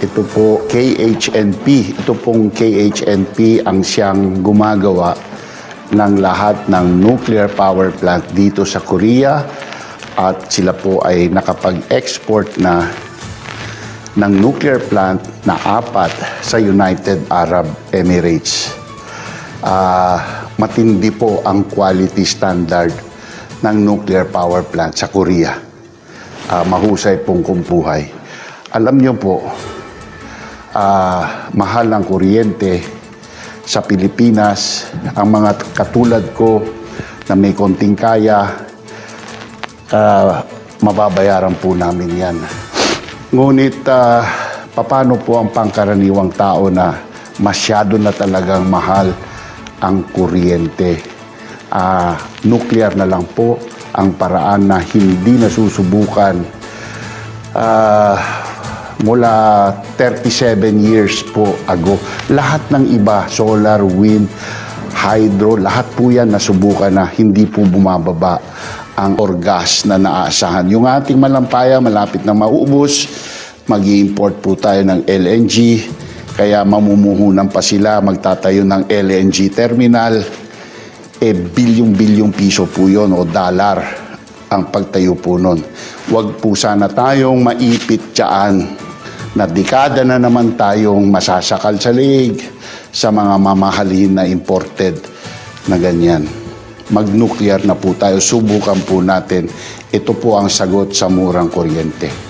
Ito po KHNP. Ito pong KHNP ang siyang gumagawa ng lahat ng nuclear power plant dito sa Korea at sila po ay nakapag-export na ng nuclear plant na 4 sa United Arab Emirates. Matindi po ang quality standard ng nuclear power plant sa Korea. Mahusay pong kumpuhay. Alam niyo po, mahal ng kuryente sa Pilipinas. Ang mga katulad ko na may konting kaya, mababayaran po namin yan. Ngunit, paano po ang pangkaraniwang tao na masyado na talagang mahal ang kuryente? Nuclear na lang po ang paraan na hindi nasusubukan. Mula 37 years po ago, lahat ng iba, solar, wind, hydro, lahat po yan nasubukan na hindi po bumababa ang orgas na naasahan. Yung ating malampaya, malapit na maubos, mag-i-import po tayo ng LNG, kaya mamumuhunan pa sila, magtatayo ng LNG terminal. Bilyong-bilyong piso po yun o dollar ang pagtayo po nun. Huwag po sana tayong maipit dyan na dekada na naman tayong masasakal sa leeg sa mga mamahalin na imported na ganyan. Mag-nuclear na po tayo, subukan po natin. Ito po ang sagot sa murang kuryente.